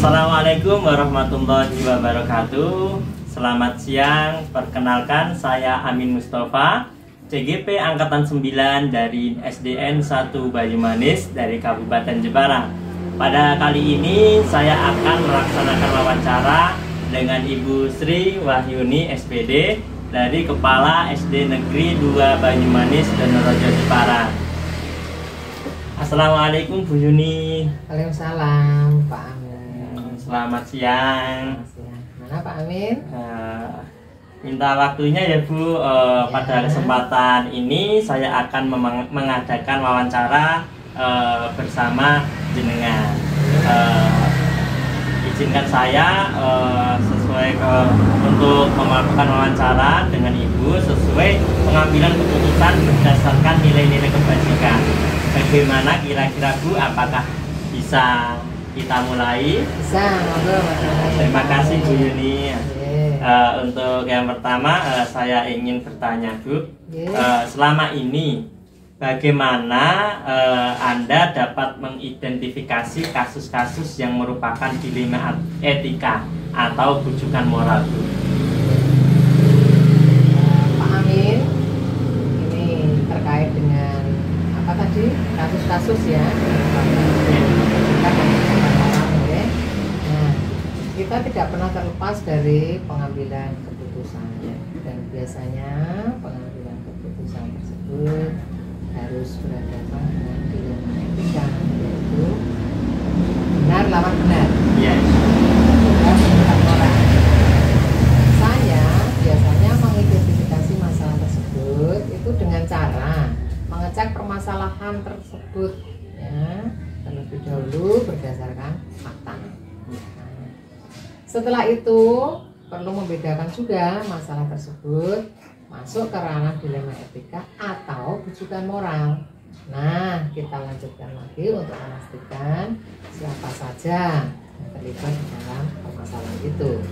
Assalamualaikum warahmatullahi wabarakatuh. Selamat siang, perkenalkan saya Amin Mustafa, CGP Angkatan 9 dari SDN 1 Banyumanis dari Kabupaten Jepara. Pada kali ini saya akan melaksanakan wawancara dengan Ibu Sri Wahyuni SPD dari Kepala SD Negeri 2 Banyumanis Donorejo Jepara. Assalamualaikum Bu Yuni. Waalaikumsalam Pak Amin. Selamat siang. Mana Pak Amin? Minta waktunya ya Bu. Pada kesempatan ini saya akan mengadakan wawancara bersama jenengan. Izinkan saya sesuai untuk melakukan wawancara dengan Ibu sesuai pengambilan keputusan berdasarkan nilai-nilai kebajikan. Bagaimana kira-kira Bu, apakah bisa kita mulai? Bisa, ngobrol. Terima kasih Bu Yuni. Untuk yang pertama saya ingin bertanya Bu, selama ini bagaimana Anda dapat mengidentifikasi kasus-kasus yang merupakan dilema etika atau bujukan moral Bu? Pak Amin, ini terkait dengan apa tadi? Kasus-kasus ya. Nah, kita tidak pernah terlepas dari pengambilan keputusan dan biasanya pengambilan keputusan tersebut harus berdasarkan dengan dilema etika, yaitu benar lawan benar. Yes. Saya biasanya mengidentifikasi masalah tersebut itu dengan cara mengecek permasalahan tersebut ya, terlebih dahulu berdasarkan fakta. Setelah itu perlu membedakan juga masalah tersebut masuk ke ranah dilema etika atau bujukan moral. Nah, kita lanjutkan lagi untuk memastikan siapa saja yang terlibat di dalam permasalahan itu.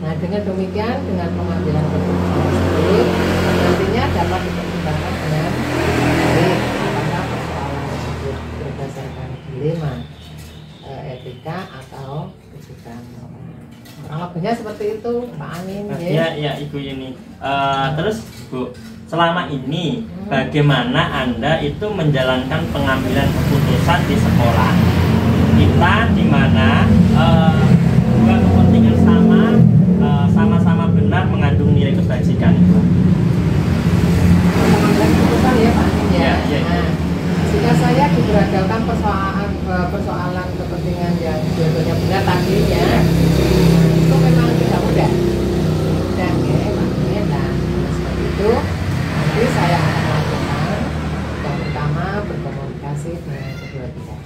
Nah, dengan demikian, dengan pengambilan keputusan tersebut nantinya dapat dipertimbangkan dengan baik apakah persoalan tersebut berdasarkan dilema etika atau bujukan moral. Kurang lebihnya seperti itu Pak Amin. Ya Ibu Yuni. Terus Bu, selama ini bagaimana Anda itu menjalankan pengambilan keputusan di sekolah kita, di mana dua kepentingan sama-sama benar mengandung nilai kebajikan itu? Pengambilan keputusan ya Pak Amin ya. Nah, jika saya diberagakan persoalan kepentingan yang dua-duanya benar tadinya, itu memang tidak mudah. Dan ya, Pak Amin, nah seperti itu nanti saya akan lakukan yang pertama berkomunikasi dengan kedua pihak,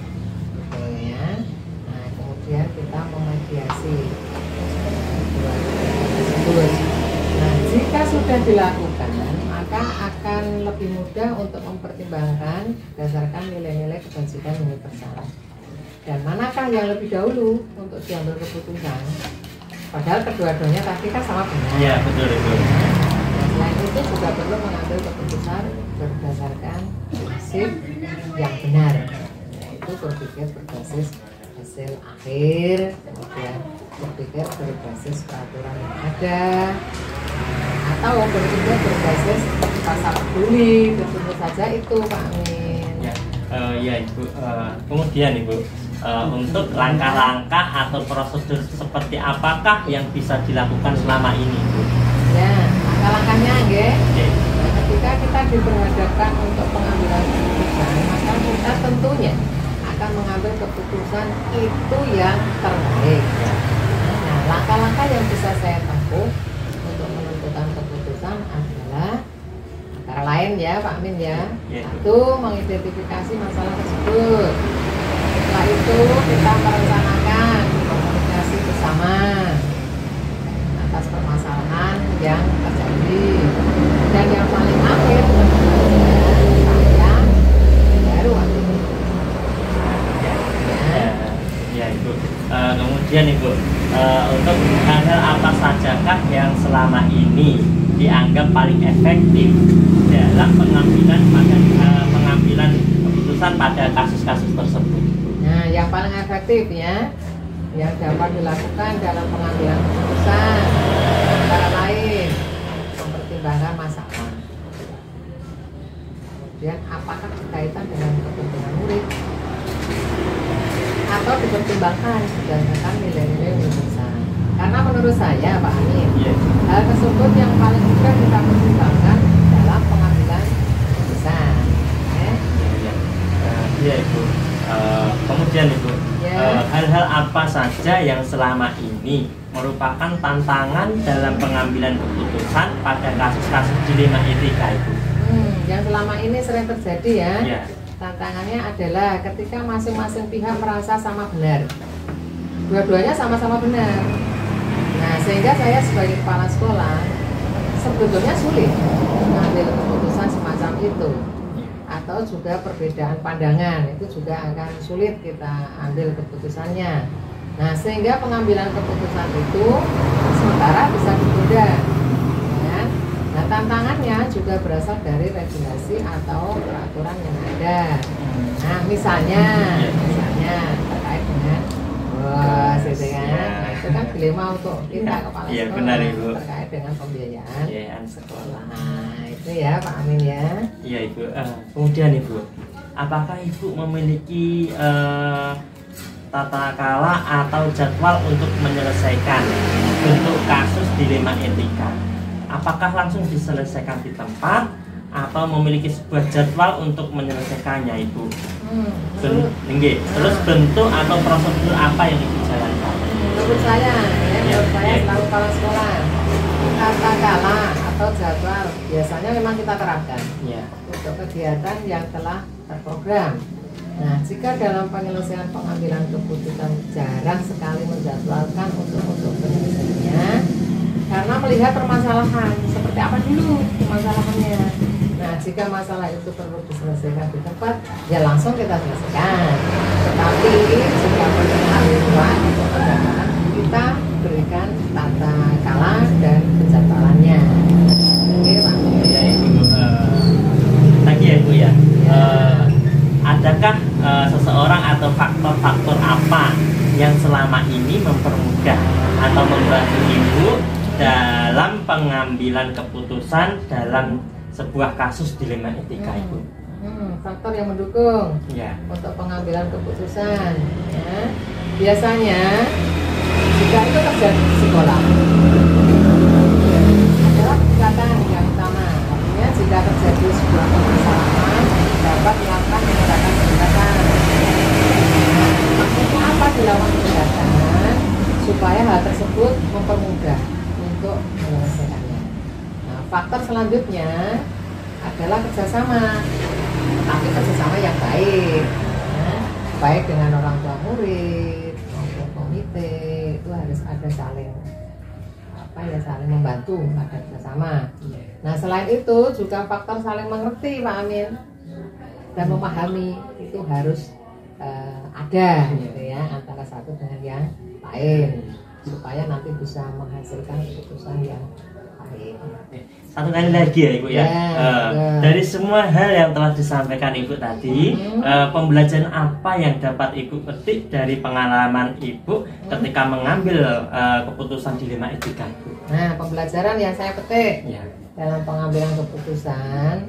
gitu ya. Nah kemudian kita memediasi kedua pihak tersebut. Nah jika sudah dilakukan, maka akan lebih mudah untuk mempertimbangkan berdasarkan nilai-nilai kebajikan universal. Dan manakah yang lebih dahulu untuk diambil keputusan? Padahal kedua-duanya tadi kan sama benar. Iya betul itu. Dan selain itu juga perlu mengambil keputusan berdasarkan prinsip yang benar, yaitu berpikir berbasis hasil akhir, kemudian berpikir berbasis peraturan yang ada, atau berpikir berbasis rasa peduli. Tentu saja itu Pak Amin. Ya Ibu. Kemudian Ibu, untuk langkah-langkah atau prosedur seperti apakah yang bisa dilakukan selama ini Bu? Ya, langkah-langkahnya ketika kita diperhadapkan untuk pengambilan keputusan, maka kita tentunya akan mengambil keputusan itu yang terbaik. Nah, langkah-langkah yang bisa saya tempuh untuk menentukan keputusan adalah antara lain ya Pak Amin ya. Satu, mengidentifikasi masalah tersebut. Setelah itu kita merencanakan komunikasi bersama atas permasalahan yang terjadi. Dan yang paling akhir saya baru waktu itu. Ya Ibu. Kemudian Ibu, untuk hal-hal apa sajakah yang selama ini dianggap paling efektif dalam pengambilan keputusan pada kasus-kasus tersebut? Nah, yang paling efektif ya yang dapat dilakukan dalam pengambilan keputusan antara lain mempertimbangkan masalah. Kemudian apakah berkaitan dengan kepentingan murid atau dipertimbangkan berdasarkan nilai-nilai universal. Karena menurut saya Pak Amin, hal tersebut yang paling mudah kita pertimbangkan dalam pengambilan keputusan. Iya Ibu. Kemudian Ibu, hal-hal apa saja yang selama ini merupakan tantangan dalam pengambilan keputusan pada kasus-kasus dilema etika Ibu? Yang selama ini sering terjadi ya. Tantangannya adalah ketika masing-masing pihak merasa sama benar, dua-duanya sama-sama benar. Nah, sehingga saya sebagai kepala sekolah sebetulnya sulit mengambil keputusan semacam itu. Atau juga perbedaan pandangan itu juga akan sulit kita ambil keputusannya. Nah, sehingga pengambilan keputusan itu sementara bisa ditunda. Ya. Nah, tantangannya juga berasal dari regulasi atau peraturan yang ada. Nah, misalnya terkait dengan gitu ya. Nah, itu kan dilema untuk kita kepala sekolah. Benar, Ibu. Terkait dengan pembiayaan sekolah. Nah, itu ya Pak Amin ya. Iya Ibu. Kemudian Ibu, apakah Ibu memiliki tata kala atau jadwal untuk menyelesaikan bentuk kasus dilema etika? Apakah langsung diselesaikan di tempat atau memiliki sebuah jadwal untuk menyelesaikannya Ibu? Terus bentuk atau prosedur apa yang Ibu jalankan? Menurut saya selalu kepala sekolah, tata kala atau jadwal biasanya memang kita terapkan untuk kegiatan yang telah terprogram. Nah, jika dalam penyelesaian pengambilan keputusan jarang sekali menjadwalkan untuk penyelesaiannya, karena melihat permasalahan seperti apa dulu permasalahannya. Nah, jika masalah itu perlu diselesaikan di tempat, ya langsung kita selesaikan. Tetapi jika perluan untuk penjadwalan, kita berikan tata kala dan penjadwalannya. Oke, Pak. Ya, Ibu. Lagi ya, Ibu ya. Adakah seseorang atau faktor-faktor apa yang selama ini mempermudah atau membantu Ibu dalam pengambilan keputusan dalam sebuah kasus dilema etika Ibu? Faktor yang mendukung untuk pengambilan keputusan ya. Biasanya jika itu terjadi di sekolah adalah pendekatan yang utama. Artinya jika terjadi sebuah permasalahan dapat melakukan pendekatan. Maksudnya apa dilakukan pendekatan? Supaya hal tersebut mempermudah untuk menyelesaikannya. Nah, faktor selanjutnya adalah kerjasama, tapi kerjasama yang baik, ya. Baik dengan orang tua murid maupun komite, itu harus ada saling membantu, ada kerjasama. Nah, selain itu juga faktor saling mengerti Pak Amin dan memahami itu harus ada gitu ya antara satu dengan yang lain supaya nanti bisa menghasilkan keputusan yang baik. Satu kali lagi ya Ibu ya, dari semua hal yang telah disampaikan Ibu tadi, pembelajaran apa yang dapat Ibu petik dari pengalaman Ibu ketika mengambil keputusan dilema etika Ibu? Nah, pembelajaran yang saya petik dalam pengambilan keputusan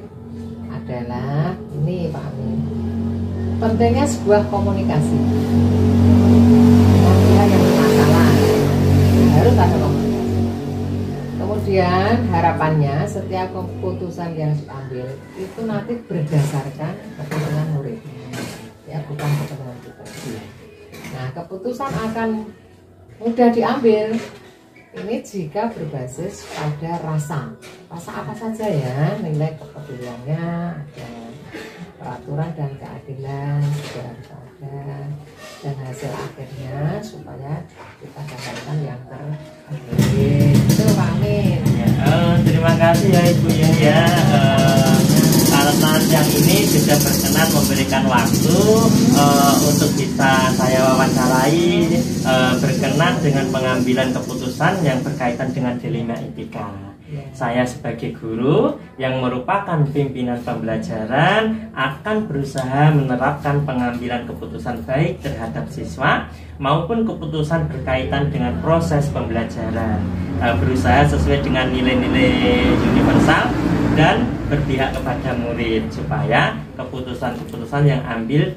adalah ini Pak Amin, pentingnya sebuah komunikasi dengan pihak yang bermasalah, harus ada komunikasi. Kemudian harapannya setiap keputusan yang diambil itu nanti berdasarkan kepentingan murid, ya bukan kepentingan kita. Nah, keputusan akan mudah diambil ini jika berbasis pada rasa apa saja ya, nilai kepeduliannya, ada peraturan dan keadilan juga harus ada, dan hasil akhirnya supaya kita dapatkan yang terbaik. Itu Pak Amin. Terima kasih ya Ibu ya. Karena siang ini sudah berkenan memberikan waktu untuk bisa saya wawancarai berkenan dengan pengambilan keputusan yang berkaitan dengan dilema etika. Saya sebagai guru yang merupakan pimpinan pembelajaran akan berusaha menerapkan pengambilan keputusan baik terhadap siswa maupun keputusan berkaitan dengan proses pembelajaran. Berusaha sesuai dengan nilai-nilai universal dan berpihak kepada murid supaya keputusan-keputusan yang ambil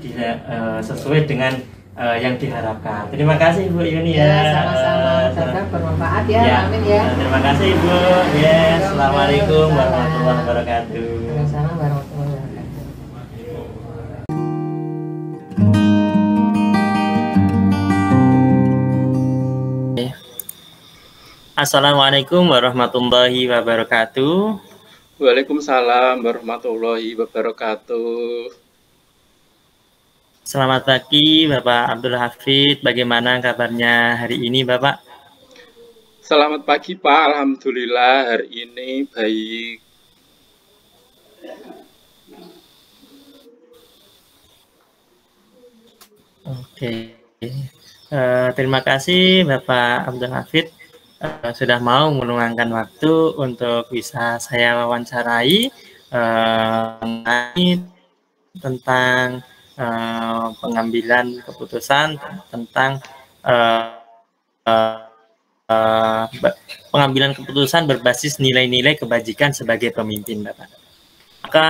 sesuai dengan yang diharapkan. Terima kasih Bu Yuni ya. Sama-sama, semoga bermanfaat ya. Amin ya. Terima kasih Bu. Ya, Assalamualaikum warahmatullahi wabarakatuh. Waalaikumsalam warahmatullahi wabarakatuh. Assalamualaikum warahmatullahi wabarakatuh. Waalaikumsalam warahmatullahi wabarakatuh. Selamat pagi Bapak Abdul Hafid, bagaimana kabarnya hari ini Bapak? Selamat pagi Pak, alhamdulillah hari ini baik. Oke, terima kasih Bapak Abdul Hafid sudah mau meluangkan waktu untuk bisa saya wawancarai tentang pengambilan keputusan tentang pengambilan keputusan berbasis nilai-nilai kebajikan sebagai pemimpin, Bapak. Maka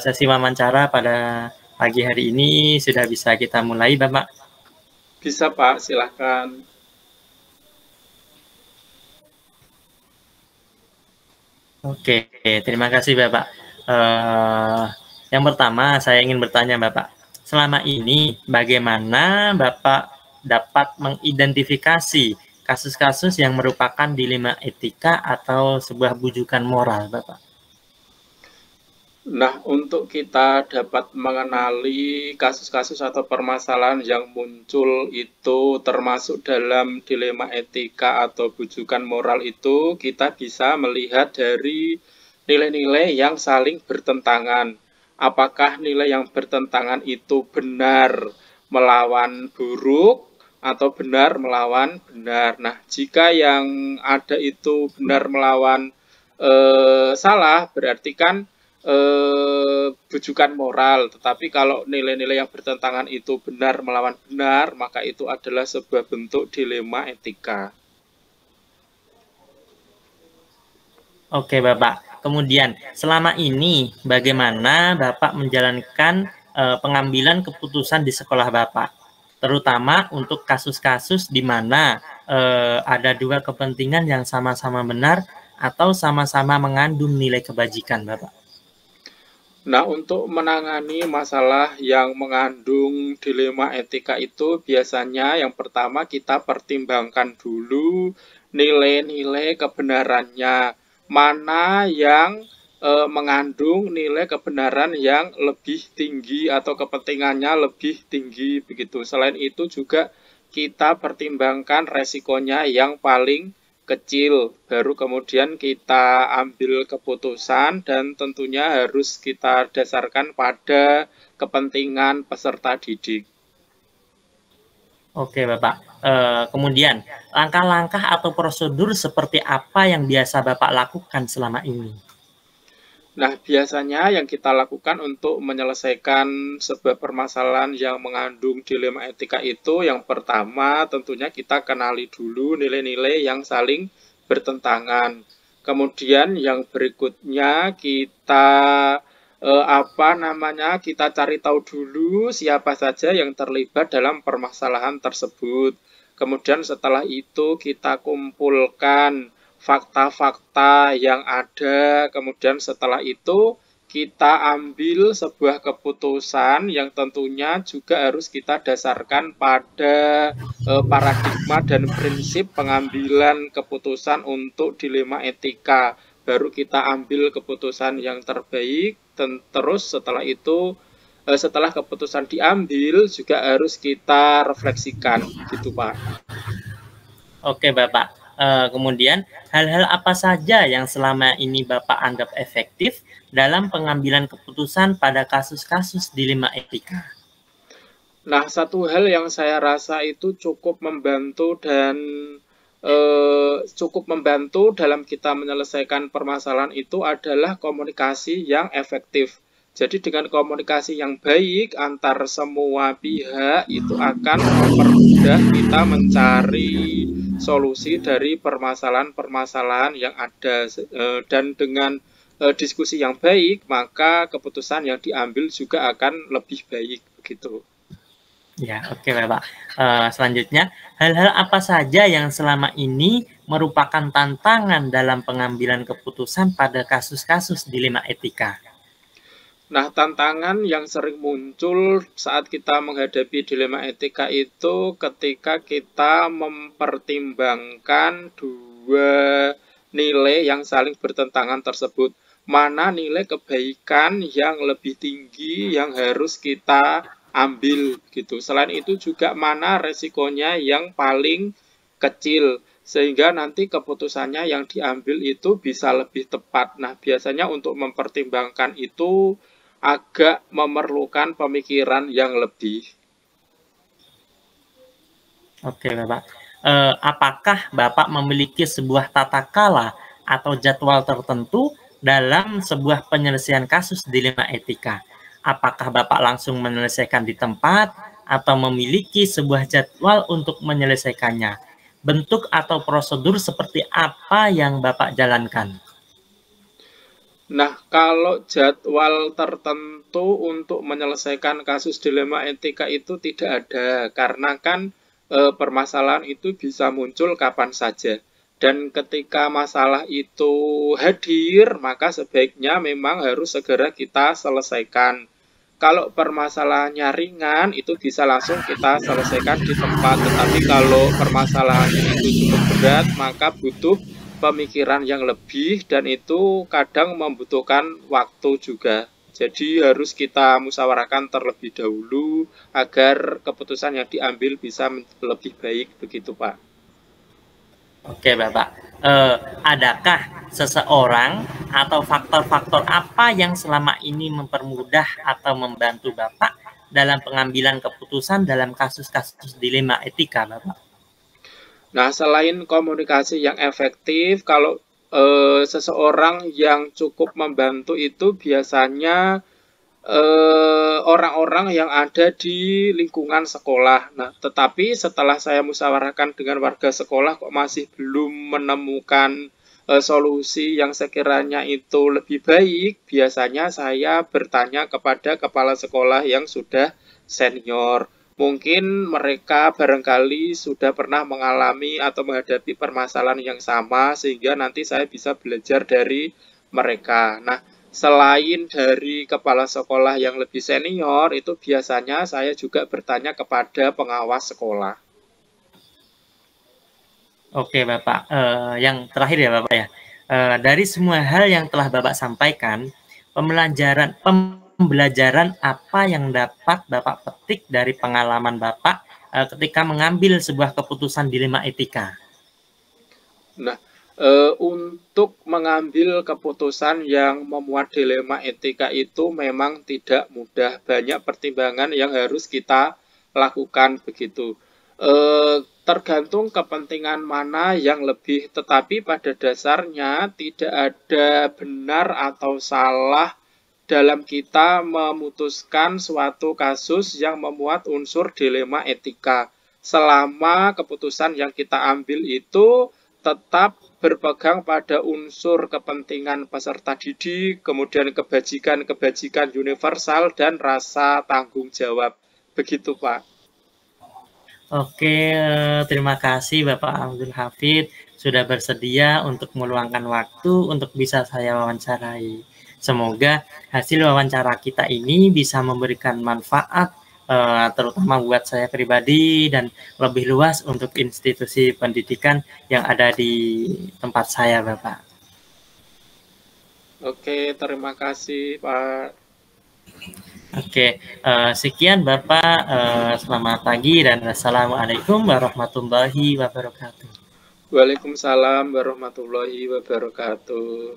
sesi wawancara pada pagi hari ini sudah bisa kita mulai, Bapak. Bisa Pak, silahkan. Oke, terima kasih Bapak. Yang pertama saya ingin bertanya Bapak. Selama ini, bagaimana Bapak dapat mengidentifikasi kasus-kasus yang merupakan dilema etika atau sebuah bujukan moral, Bapak? Nah, untuk kita dapat mengenali kasus-kasus atau permasalahan yang muncul itu termasuk dalam dilema etika atau bujukan moral itu, kita bisa melihat dari nilai-nilai yang saling bertentangan. Apakah nilai yang bertentangan itu benar melawan buruk atau benar melawan benar. Nah, jika yang ada itu benar melawan salah, berarti kan bujukan moral. Tetapi kalau nilai-nilai yang bertentangan itu benar melawan benar, maka itu adalah sebuah bentuk dilema etika. Oke, Bapak. Kemudian, selama ini bagaimana Bapak menjalankan pengambilan keputusan di sekolah Bapak? Terutama untuk kasus-kasus di mana ada dua kepentingan yang sama-sama benar atau sama-sama mengandung nilai kebajikan, Bapak. Nah, untuk menangani masalah yang mengandung dilema etika itu biasanya yang pertama kita pertimbangkan dulu nilai-nilai kebenarannya. Mana yang mengandung nilai kebenaran yang lebih tinggi atau kepentingannya lebih tinggi begitu. Selain itu juga kita pertimbangkan resikonya yang paling kecil, baru kemudian kita ambil keputusan dan tentunya harus kita dasarkan pada kepentingan peserta didik. Oke Bapak, kemudian langkah-langkah atau prosedur seperti apa yang biasa Bapak lakukan selama ini? Nah, biasanya yang kita lakukan untuk menyelesaikan sebuah permasalahan yang mengandung dilema etika itu, yang pertama tentunya kita kenali dulu nilai-nilai yang saling bertentangan. Kemudian yang berikutnya kita kita cari tahu dulu siapa saja yang terlibat dalam permasalahan tersebut. Kemudian setelah itu kita kumpulkan fakta-fakta yang ada, kemudian setelah itu kita ambil sebuah keputusan yang tentunya juga harus kita dasarkan pada paradigma dan prinsip pengambilan keputusan untuk dilema etika. Baru kita ambil keputusan yang terbaik, dan terus setelah itu, setelah keputusan diambil juga harus kita refleksikan, gitu Pak. Oke Bapak. Kemudian hal-hal apa saja yang selama ini Bapak anggap efektif dalam pengambilan keputusan pada kasus-kasus dilema etika? Nah, satu hal yang saya rasa itu cukup membantu dan cukup membantu dalam kita menyelesaikan permasalahan itu adalah komunikasi yang efektif. Jadi dengan komunikasi yang baik antar semua pihak itu akan mempermudah kita mencari solusi dari permasalahan-permasalahan yang ada, dan dengan diskusi yang baik maka keputusan yang diambil juga akan lebih baik begitu. Ya, oke Bapak. Selanjutnya, hal-hal apa saja yang selama ini merupakan tantangan dalam pengambilan keputusan pada kasus-kasus dilema etika? Nah, tantangan yang sering muncul saat kita menghadapi dilema etika itu ketika kita mempertimbangkan dua nilai yang saling bertentangan tersebut. Mana nilai kebaikan yang lebih tinggi yang harus kita ambil gitu. Selain itu juga mana resikonya yang paling kecil sehingga nanti keputusannya yang diambil itu bisa lebih tepat. Nah, biasanya untuk mempertimbangkan itu agak memerlukan pemikiran yang lebih. Oke, Bapak. Apakah Bapak memiliki sebuah tata kala atau jadwal tertentu dalam sebuah penyelesaian kasus dilema etika? Apakah Bapak langsung menyelesaikan di tempat atau memiliki sebuah jadwal untuk menyelesaikannya? Bentuk atau prosedur seperti apa yang Bapak jalankan? Nah, kalau jadwal tertentu untuk menyelesaikan kasus dilema etika itu tidak ada, karena kan permasalahan itu bisa muncul kapan saja. Dan ketika masalah itu hadir, maka sebaiknya memang harus segera kita selesaikan. Kalau permasalahannya ringan, itu bisa langsung kita selesaikan di tempat. Tetapi kalau permasalahannya itu cukup berat, maka butuh pemikiran yang lebih dan itu kadang membutuhkan waktu juga. Jadi harus kita musyawarahkan terlebih dahulu agar keputusan yang diambil bisa lebih baik, begitu Pak. Oke Bapak. Adakah seseorang atau faktor-faktor apa yang selama ini mempermudah atau membantu Bapak dalam pengambilan keputusan dalam kasus-kasus dilema etika Bapak? Nah, selain komunikasi yang efektif, kalau seseorang yang cukup membantu itu biasanya orang-orang yang ada di lingkungan sekolah. Nah, tetapi setelah saya musyawarahkan dengan warga sekolah kok masih belum menemukan solusi yang sekiranya itu lebih baik, biasanya saya bertanya kepada kepala sekolah yang sudah senior. Mungkin mereka barangkali sudah pernah mengalami atau menghadapi permasalahan yang sama sehingga nanti saya bisa belajar dari mereka. Nah, selain dari kepala sekolah yang lebih senior, itu biasanya saya juga bertanya kepada pengawas sekolah. Oke Bapak, yang terakhir ya Bapak ya. Dari semua hal yang telah Bapak sampaikan, pembelajaran apa yang dapat Bapak petik dari pengalaman Bapak ketika mengambil sebuah keputusan dilema etika? Nah, untuk mengambil keputusan yang memuat dilema etika itu memang tidak mudah. Banyak pertimbangan yang harus kita lakukan begitu. Tergantung kepentingan mana yang lebih, tetapi pada dasarnya tidak ada benar atau salah dalam kita memutuskan suatu kasus yang memuat unsur dilema etika. Selama keputusan yang kita ambil itu tetap berpegang pada unsur kepentingan peserta didik, kemudian kebajikan universal, dan rasa tanggung jawab. Begitu, Pak. Oke, terima kasih Bapak Abdul Hafid sudah bersedia untuk meluangkan waktu untuk bisa saya wawancarai. Semoga hasil wawancara kita ini bisa memberikan manfaat terutama buat saya pribadi dan lebih luas untuk institusi pendidikan yang ada di tempat saya, Bapak. Oke, terima kasih, Pak. Oke, sekian Bapak. Selamat pagi dan assalamualaikum warahmatullahi wabarakatuh. Waalaikumsalam warahmatullahi wabarakatuh.